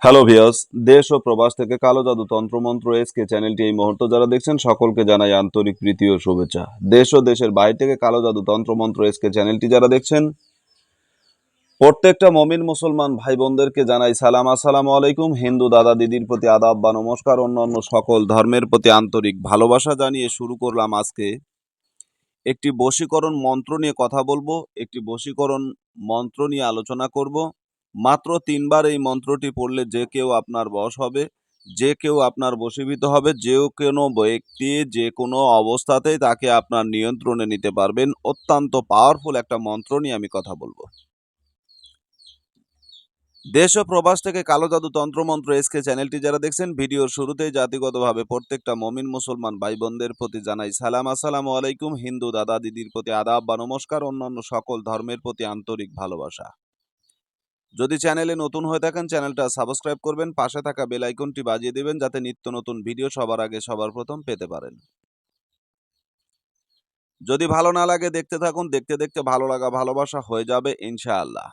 Hello viewers, দেশ ও প্রবাস থেকে কালো জাদু তন্ত্রমন্ত্র এসকে চ্যানেলটি এই মুহূর্তে যারা দেখছেন সকলকে জানাই আন্তরিক প্রীতি ও শুভেচ্ছা। দেশ ও দেশের বাইরে থেকে কালো জাদু তন্ত্রমন্ত্র এসকে চ্যানেলটি যারা দেখছেন প্রত্যেকটা মমিন মুসলমান ভাই বোনদেরকে জানাই সালাম, আসসালামু আলাইকুম। হিন্দু দাদা দিদির প্রতি আদাব বা নমস্কার, অন্যান্য সকল ধর্মের প্রতি আন্তরিক ভালোবাসা জানিয়ে শুরু করলাম আজকে একটি বশীকরণ মন্ত্র নিয়ে কথা বলবো। একটি বশীকরণ মন্ত্র নিয়ে আলোচনা করব। মাত্র ৩ বার এই মন্ত্রটি পড়লে যে কেউ আপনার বশ হবে, যে কেউ আপনার বশীভূত হবে, যে কোনো ব্যক্তি যে কোনো অবস্থাতেই তাকে আপনার নিয়ন্ত্রণে নিতে পারবেন। অত্যন্ত পাওয়ারফুল একটা মন্ত্র নিয়ে আমি কথা বলবো। দেশ ও প্রবাস থেকে কালো জাদু তন্ত্রমন্ত্র এসকে চ্যানেলটি যারা দেখছেন, ভিডিওর শুরুতেই জাতিগতভাবে প্রত্যেকটা মমিন মুসলমান ভাই বোনদের প্রতি জানাই সালাম, আসসালামু আলাইকুম। হিন্দু দাদা দিদির প্রতি আদাব বা নমস্কার, অন্যান্য সকল ধর্মের প্রতি আন্তরিক ভালোবাসা। যদি চ্যানেলে নতুন হয়ে থাকেন চ্যানেলটা সাবস্ক্রাইব করবেন, পাশে থাকা বেল আইকনটি বাজিয়ে দিবেন যাতে নিত্য নতুন ভিডিও সবার আগে সবার প্রথম পেতে পারেন। যদি ভালো না লাগে দেখতে থাকুন, দেখতে দেখতে ভালো লাগা ভালোবাসা হয়ে যাবে ইনশাআল্লাহ।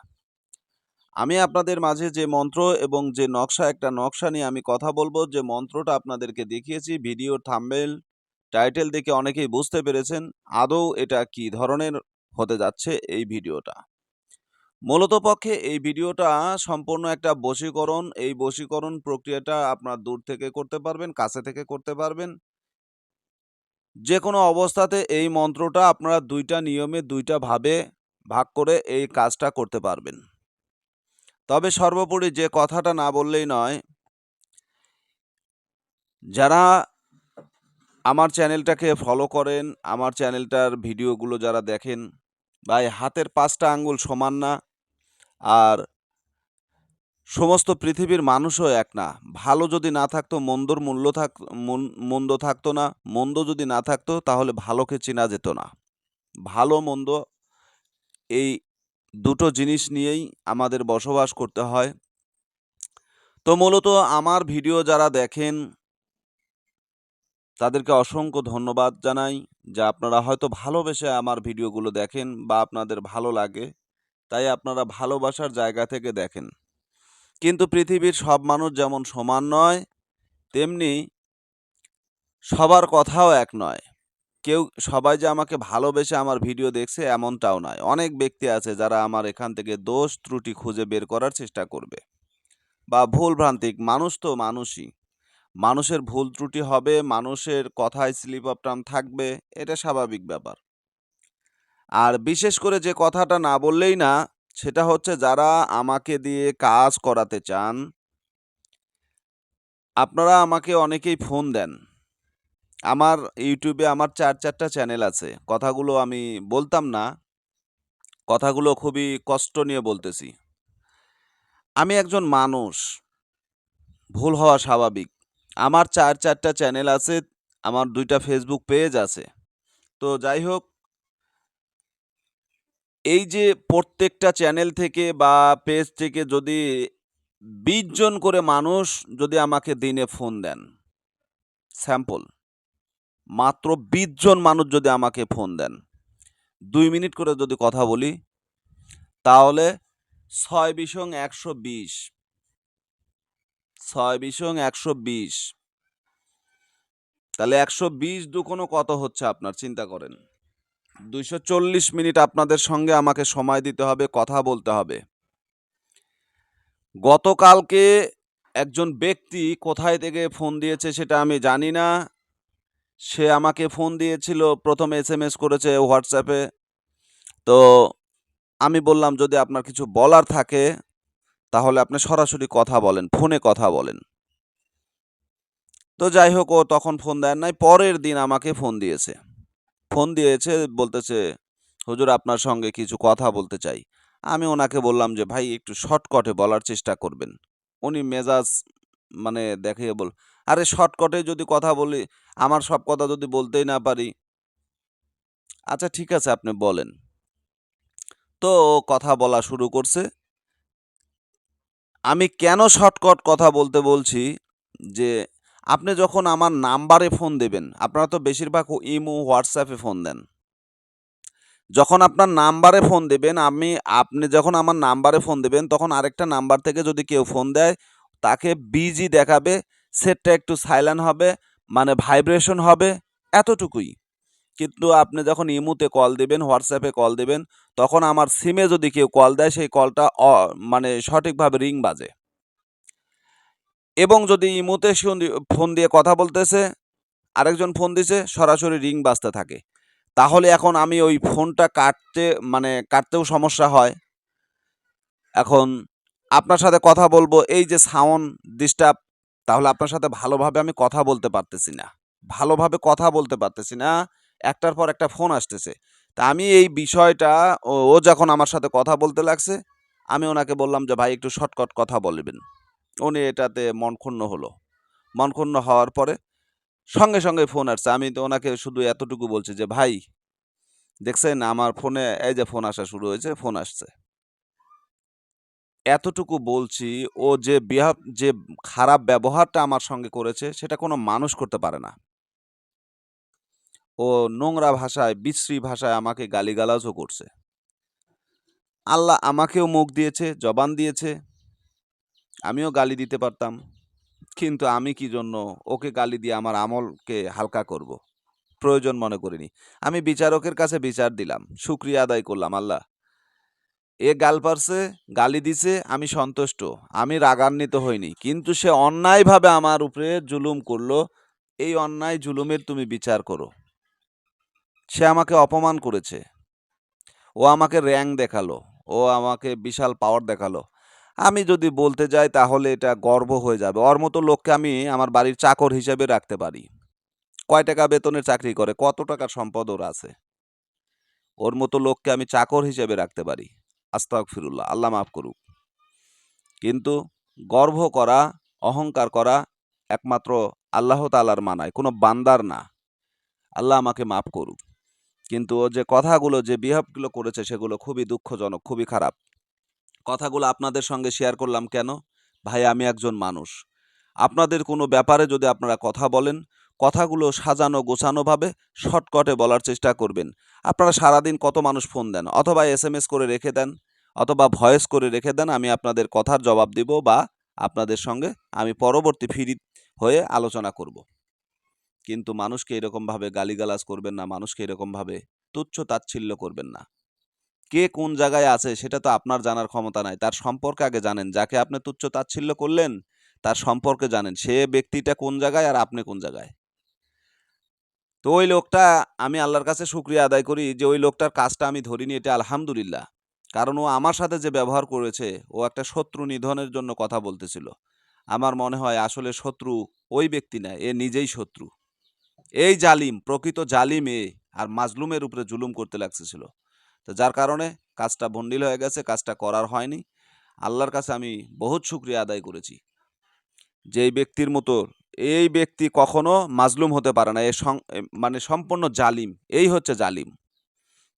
আমি আপনাদের মাঝে যে মন্ত্র এবং যে একটা নকশা নিয়ে আমি কথা বলবো, যে মন্ত্রটা আপনাদেরকে দেখিয়েছি ভিডিওর থাম্বনেল টাইটেল দেখে অনেকেই বুঝতে পেরেছেন আদৌ এটা কি ধরনের হতে যাচ্ছে এই ভিডিওটা। মূলত পক্ষে এই ভিডিওটা সম্পূর্ণ একটা বশীকরণ। এই বশীকরণ প্রক্রিয়াটা আপনার দূর থেকে করতে পারবেন, কাছে থেকে করতে পারবেন। যে কোনো অবস্থাতে এই মন্ত্রটা আপনারা ২টা নিয়মে ২টা ভাবে ভাগ করে এই কাজটা করতে পারবেন। তবে সর্বোপরি যে কথাটা না বললেই নয়, যারা আমার চ্যানেলটাকে ফলো করেন, আমার চ্যানেলটার ভিডিওগুলো যারা দেখেন, ভাই হাতের ৫টা আঙ্গুল সমান না, আর সমস্ত পৃথিবীর মানুষও এক না। ভালো যদি না থাকতো মন্দর মন্দ থাকতো না, মন্দ যদি না থাকতো তাহলে ভালোকে চেনা যেত না। ভালো মন্দ এই দুটো জিনিস নিয়েই আমাদের বসবাস করতে হয়। তো মূলত আমার ভিডিও যারা দেখেন তাদেরকে অসংখ্য ধন্যবাদ জানাই, যে আপনারা হয়তো ভালোবেসে আমার ভিডিওগুলো দেখেন বা আপনাদের ভালো লাগে, তাই আপনারা ভালোবাসার জায়গা থেকে দেখেন। কিন্তু পৃথিবীর সব মানুষ যেমন সমান নয়, তেমনি সবার কথাও এক নয়। সবাই যে আমাকে ভালোবেসে আমার ভিডিও দেখছে এমনটাও নয়। অনেক ব্যক্তি আছে যারা আমার এখান থেকে দোষ ত্রুটি খুঁজে বের করার চেষ্টা করবে বা ভুল ভ্রান্তিক। মানুষ তো মানুষই, মানুষের ভুল ত্রুটি হবে, মানুষের কথায় স্লিপ অফ টাং থাকবে, এটা স্বাভাবিক ব্যাপার। আর বিশেষ করে যে কথাটা না বললেই না, সেটা হচ্ছে যারা আমাকে দিয়ে কাজ করাতে চান। আপনারা আমাকে অনেকেই ফোন দেন। আমার ইউটিউবে আমার ৪টা চ্যানেল আছে। কথাগুলো আমি বলতাম না, কথাগুলো খুবই কষ্ট নিয়ে বলতেছি। আমি একজন মানুষ, ভুল হওয়া স্বাভাবিক। আমার ৪টা চ্যানেল আছে, আমার ২টা ফেসবুক পেজ আছে। তো যাই হোক, এই যে প্রত্যেকটা চ্যানেল থেকে বা পেজ থেকে যদি ২০ জন করে মানুষ যদি আমাকে দিনে ফোন দেন, স্যাম্পল মাত্র ২০ জন মানুষ যদি আমাকে ফোন দেন, ২ মিনিট করে যদি কথা বলি, তাহলে ৬ ১২০, ১২০, তাহলে ১২০ দুগুণ কত হচ্ছে আপনার চিন্তা করেন। ২৪০ মিনিট আপনাদের সঙ্গে আমাকে সময় দিতে হবে, কথা বলতে হবে। গতকালকে একজন ব্যক্তি কোথায় থেকে ফোন দিয়েছে সেটা আমি জানি না। সে আমাকে ফোন দিয়েছিল, প্রথমে SMS করেছে হোয়াটসঅ্যাপে। তো আমি বললাম, যদি আপনার কিছু বলার থাকে তাহলে আপনি সরাসরি কথা বলেন, ফোনে কথা বলেন। তো যাই হোক, ও তখন ফোন দেন নাই। পরের দিন আমাকে ফোন দিয়েছে, বলতেছে, হুজুর আপনার সঙ্গে কিছু কথা বলতে চাই। আমি ওনাকে বললাম যে ভাই একটু শর্টকাটে বলার চেষ্টা করবেন। উনি মেজাজ দেখিয়ে আরে শর্টকাটে যদি কথা বলি, আমার সব কথা যদি বলতেই না পারি, আচ্ছা ঠিক আছে আপনি বলেন। তো ও কথা বলা শুরু করছে। আমি কেন শর্টকাট কথা বলতে বলছি, যে আপনি যখন আমার নাম্বারে ফোন দেবেন, আপনারা তো বেশিরভাগ ইমো, হোয়াটসঅ্যাপে ফোন দেন। যখন আপনার নাম্বারে ফোন দেবেন, আপনি যখন আমার নাম্বারে ফোন দেবেন, তখন আরেকটা নাম্বার থেকে যদি কেউ ফোন দেয়, তাকে বিজি দেখাবে, সেটটা একটু সাইলেন্ট হবে, মানে ভাইব্রেশন হবে, এতটুকুই। কিন্তু আপনি যখন ইমুতে কল দিবেন, হোয়াটসঅ্যাপে কল দিবেন, তখন আমার সিমে যদি কেউ কল দেয় সেই কলটা মানে সঠিকভাবে রিং বাজে। এবং যদি ইমুতে ফোন দিয়ে কথা বলতেছে, আরেকজন ফোন দিছে, সরাসরি রিং বাজতে থাকে। তাহলে এখন আমি ওই ফোনটা কাটতেও সমস্যা হয়। এখন আপনার সাথে কথা বলবো, এই যে সাউন্ড ডিস্টার্ব, তাহলে আপনার সাথে ভালোভাবে আমি কথা বলতে পারতেছি না। একটার পর একটা ফোন আসতেছে। তা আমি এই বিষয়টা, ও যখন আমার সাথে কথা বলতে লাগছে, আমি ওনাকে বললাম যে, "ভাই একটু শর্টকাট কথা বলবেন।" উনি এটাতে মন ক্ষুণ্ণ হলো। মন ক্ষুণ্ণ হওয়ার পরে সঙ্গে, সঙ্গে ফোন আসছে। আমি তো ওনাকে শুধু এতটুকু বলছি যে, "ভাই, দেখছেন আমার ফোনে এই যে ফোন আসা শুরু হয়েছে, ফোন আসছে।" এতটুকু বলছি, ও যে খারাপ ব্যবহারটা আমার সঙ্গে করেছে, সেটা কোনো মানুষ করতে পারে না। ও নোংরা ভাষায়, বিশ্রী ভাষায় আমাকে গালিগালাজও করছে। আল্লাহ আমাকেও মুখ দিয়েছে, জবান দিয়েছে। আমিও গালি দিতে পারতাম। কিন্তু আমি কি জন্য ওকে গালি দিয়ে আমার আমলকে হালকা করব? প্রয়োজন মনে করিনি। আমি বিচারকের কাছে বিচার দিলাম। শুকরিয়া আদায় করলাম, আল্লাহ, এ গাল পারছে, গালি দিছে, আমি সন্তুষ্ট। আমি রাগান্বিত হইনি। কিন্তু সে অন্যায়ভাবে আমার উপরে জুলুম করলো। এই অন্যায় জুলুমের তুমি বিচার করো। সে আমাকে অপমান করেছে। ও আমাকে র‍্যাংক দেখালো। ও আমাকে বিশাল পাওয়ার দেখালো। আমি যদি বলতে যাই তাহলে এটা গর্ব হয়ে যাবে। ওর মতো লোককে আমি আমার বাড়ির চাকর হিসেবে রাখতে পারি। কয় টাকা বেতনের চাকরি করে, কত টাকার সম্পদ ওর আছে। ওর মতো লোককে আমি চাকর হিসেবে রাখতে পারি। আস্তাগফিরুল্লাহ, আল্লাহ মাফ করুক। কিন্তু গর্ব করা, অহংকার করা একমাত্র আল্লাহ তাআলার মানায়, কোনো বান্দার না। আল্লাহ আমাকে মাফ করুক। কিন্তু ও যে কথাগুলো, যে বিহেভগুলো করেছে, সেগুলো খুবই দুঃখজনক, খুবই খারাপ। কথাগুলো আপনাদের সঙ্গে শেয়ার করলাম কেন? ভাই, আমি একজন মানুষ। আপনাদের কোনো ব্যাপারে যদি আপনারা কথা বলেন, কথাগুলো সাজানো গোছানোভাবে শর্টকাটে বলার চেষ্টা করবেন। আপনারা সারাদিন কত মানুষ ফোন দেন, অথবা এসএমএস করে রেখে দেন, অথবা ভয়েস করে রেখে দেন, আমি আপনাদের কথার জবাব দিব, বা আপনাদের সঙ্গে আমি পরবর্তী ফ্রি হয়ে আলোচনা করব। কিন্তু মানুষকে এরকমভাবে গালিগালাজ করবেন না, মানুষকে এরকমভাবে তুচ্ছ তাচ্ছিল্য করবেন না। কে কোন জায়গায় আছে সেটা তো আপনার জানার ক্ষমতা নাই। তার সম্পর্কে আগে জানেন। যাকে আপনি তুচ্ছ তাচ্ছিল্য করলেন, তার সম্পর্কে জানেন। সে ব্যক্তিটা কোন জায়গায় আর আপনি কোন জায়গায়। তো ওই লোকটা, আমি আল্লাহর কাছে শুকরিয়া আদায় করি যে ওই লোকটার কাজটা আমি ধরিনি, এটা আলহামদুলিল্লাহ। কারণ ও আমার সাথে যে ব্যবহার করেছে, ও একটা শত্রু নিধনের জন্য কথা বলতেছিল। আমার মনে হয় আসলে শত্রু ওই ব্যক্তি না, এ নিজেই শত্রু। এই জালিম, প্রকৃত জালিম এ, আর মাজলুমের উপরে জুলুম করতে লাগতেছিল। তো যার কারণে কাজটা ভন্ডিল হয়ে গেছে, কাজটা করার হয়নি। আল্লাহর কাছে আমি বহুত শুকরিয়া আদায় করেছি যে এই ব্যক্তি কখনো মাজলুম হতে পারে না। মানে সম্পূর্ণ জালিম। এই হচ্ছে জালিম।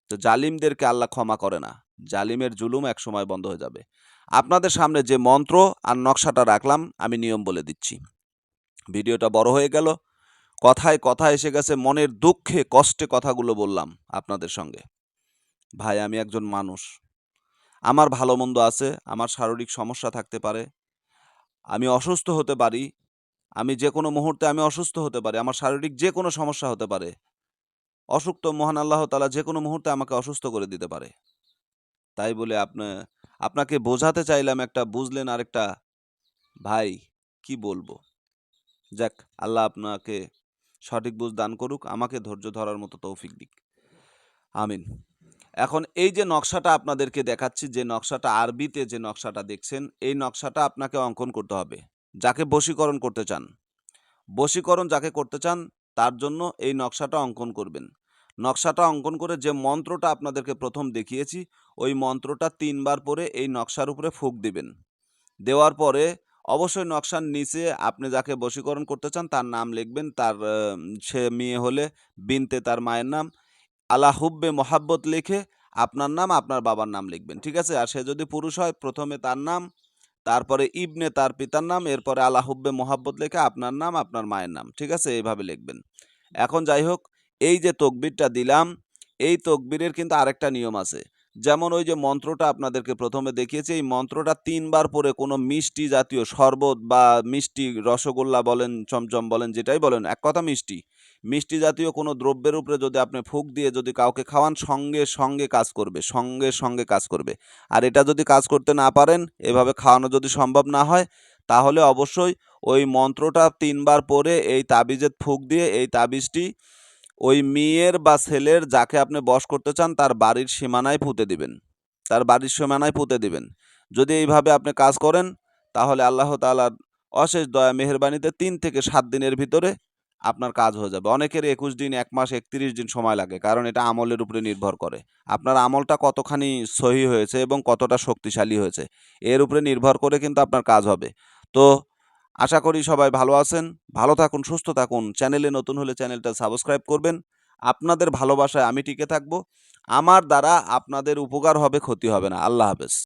তো জালিমদেরকে আল্লাহ ক্ষমা করে না। জালিমের জুলুম একসময় বন্ধ হয়ে যাবে। আপনাদের সামনে যে মন্ত্র আর নকশাটা রাখলাম, আমি নিয়ম বলে দিচ্ছি। ভিডিওটা বড় হয়ে গেল, কথায় কথা এসে গেছে, মনের দুঃখে কষ্টে কথাগুলো বললাম আপনাদের সঙ্গে। ভাই, আমি একজন মানুষ। আমার ভালো মন্দ আছে, আমার শারীরিক সমস্যা থাকতে পারে, আমি অসুস্থ হতে পারি, আমি যে কোনো মুহূর্তে আমি অসুস্থ হতে পারি, আমার শারীরিক যে কোনো সমস্যা হতে পারে। অসুখ তো মহান আল্লাহ তাআলা যে কোনো মুহূর্তে আমাকে অসুস্থ করে দিতে পারে। তাই বলে আপনাকে বোঝাতে চাইলাম একটা, বুঝলেন আরেকটা। ভাই, কি বলবো? যাক, আল্লাহ আপনাকে সঠিক বুঝ দান করুক, আমাকে ধৈর্য ধরার মতো তৌফিক দিক। আমিন। এখন এই যে নকশাটা আপনাদেরকে দেখাচ্ছি, যে নকশাটা আরবিতে, যে নকশাটা দেখছেন, এই নকশাটা আপনাকে অঙ্কন করতে হবে। যাকে বশীকরণ করতে চান, বশীকরণ যাকে করতে চান, তার জন্য এই নকশাটা অঙ্কন করবেন। নকশাটা অঙ্কন করে যে মন্ত্রটা আপনাদেরকে প্রথম দেখিয়েছি, ওই মন্ত্রটা ৩ বার পরে এই নকশার উপরে ফুঁক দিবেন। দেওয়ার পরে অবশ্যই নকশার নিচে আপনি যাকে বশীকরণ করতে চান তার নাম লিখবেন। সে মেয়ে হলে বিনতে তার মায়ের নাম, আলা হুব্বে মোহাব্বত লিখে আপনার নাম, আপনার বাবার নাম লিখবেন। ঠিক আছে? আর সে যদি পুরুষ হয়, প্রথমে তার নাম, তারপরে ইবনে তার পিতার নাম, এরপরে আলা হুব্বে মোহাব্বত লিখে আপনার নাম, আপনার মায়ের নাম। ঠিক আছে? এইভাবে লিখবেন। এখন যাই হোক, এই যে তকবীরটা দিলাম, এই তকবীরের কিন্তু আরেকটা নিয়ম আছে। যেমন ওই যে মন্ত্রটা আপনাদেরকে প্রথমে দেখিয়েছি, এই মন্ত্রটা ৩ বার পড়ে কোনো মিষ্টি জাতীয় শরবত বা মিষ্টি রসগোল্লা বলেন, চমচম বলেন, যেটাই বলেন, এক কথা মিষ্টি। মিষ্টি জাতীয় কোনো দ্রব্যের উপরে যদি আপনি ফুঁক দিয়ে যদি কাউকে খাওয়ান, সঙ্গে, সঙ্গে কাজ করবে, সঙ্গে, সঙ্গে কাজ করবে। আর এটা যদি কাজ করতে না পারেন, এভাবে খাওয়ানো যদি সম্ভব না হয়, তাহলে অবশ্যই ওই মন্ত্রটা ৩ বার পড়ে এই তাবিজে ফুঁক দিয়ে এই তাবিজটি ওই মেয়ের বা ছেলের যাকে আপনি বশ করতে চান তার বাড়ির সীমানায় পুঁতে দিবেন। তার বাড়ির সীমানায় পুঁতে দিবেন। যদি এইভাবে আপনি কাজ করেন, তাহলে আল্লাহ তাআলার অশেষ দয়া মেহেরবানিতে ৩ থেকে ৭ দিনের ভিতরে আপনার কাজ হয়ে যাবে। অনেকের ২১ দিন, ১ মাস, ৩১ দিন সময় লাগে। কারণ এটা আমলের উপরে নির্ভর করে। আপনার আমলটা কতখানি সহি হয়েছে এবং কতটা শক্তিশালী হয়েছে, এর উপরে নির্ভর করে কিন্তু আপনার কাজ হবে। তো আশা করি সবাই ভালো আছেন। ভালো থাকুন, সুস্থ থাকুন। চ্যানেলে নতুন হলে চ্যানেলটা সাবস্ক্রাইব করবেন। আপনাদের ভালোবাসায় আমি টিকে থাকব। আমার দ্বারা আপনাদের উপকার হবে, ক্ষতি হবে না। আল্লাহ হাফেজ।